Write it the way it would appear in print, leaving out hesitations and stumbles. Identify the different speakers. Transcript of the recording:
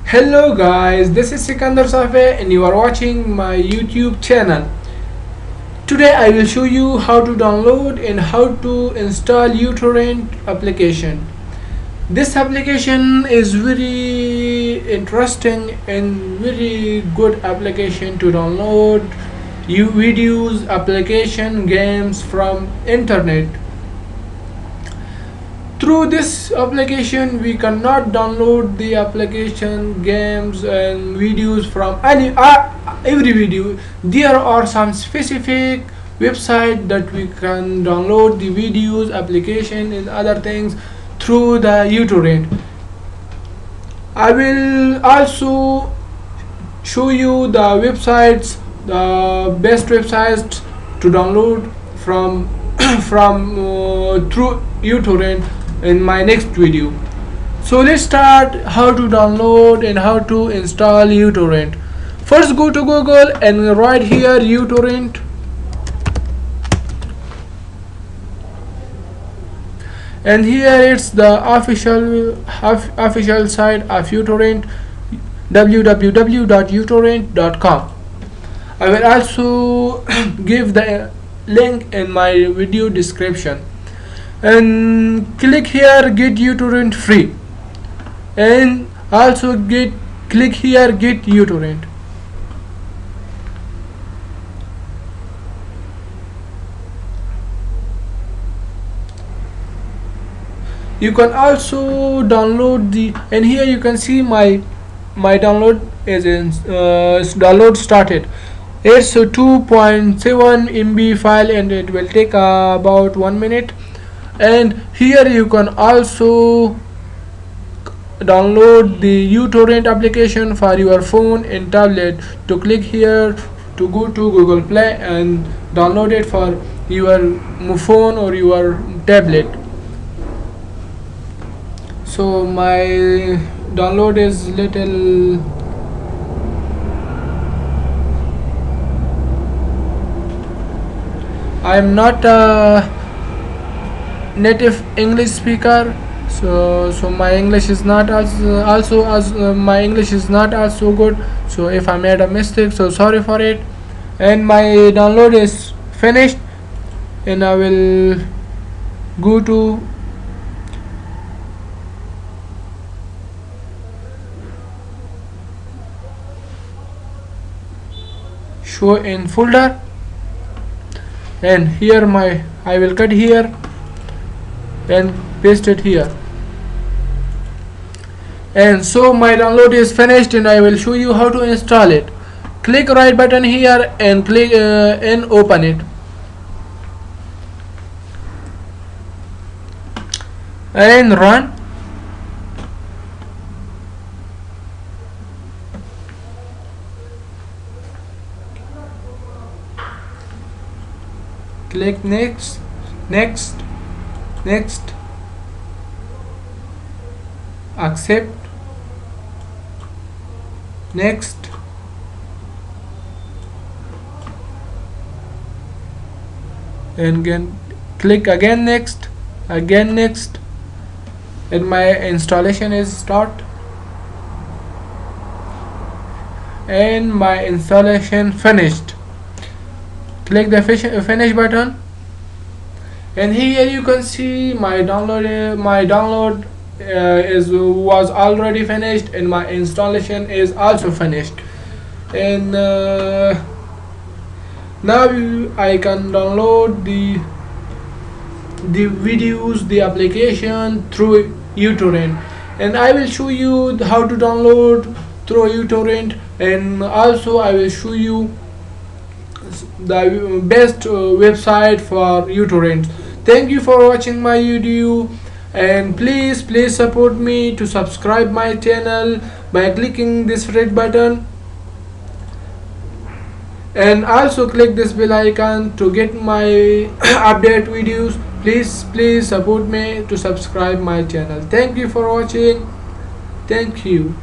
Speaker 1: Hello guys, this is Sikandar Safe and you are watching my YouTube channel. Today I will show you how to download and how to install utorrent application. This application is very interesting and very good application to download videos, application, games from internet. Through this application we cannot download the application, games and videos from every video. There are some specific website that we can download the videos, application and other things through the utorrent. I will also show you the websites, the best websites to download from through utorrent in my next video. So let's start how to download and how to install utorrent. First go to Google and write here utorrent, and here it's the official site of utorrent, www.utorrent.com. I will also give the link in my video description. And click here get utorrent free, and also click here get utorrent. You can also download and here you can see my download is download started. It's a 2.7 MB file and it will take about 1 minute. And here you can also download the utorrent application for your phone and tablet. To click here to go to Google Play and download it for your phone or your tablet. So my download is little I am not native English speaker, so my English is not my English is not also good. So if I made a mistake, so sorry for it. And my download is finished, and I will go to show in folder, and here I will cut here and paste it here. And so my download is finished, and I will show you how to install it. Click right button here and click and open it, and run. Click next, accept, next, and again click again next, and my installation is start, and my installation finished. Click the finish button, and here you can see my download was already finished, and my installation is also finished. And now I can download the videos, the application through utorrent, and I will show you how to download through utorrent, and also I will show you the best website for utorrent. Thank you for watching my video, and please support me to subscribe my channel by clicking this red button, and also click this bell icon to get my update videos. Please support me to subscribe my channel. Thank you for watching. Thank you.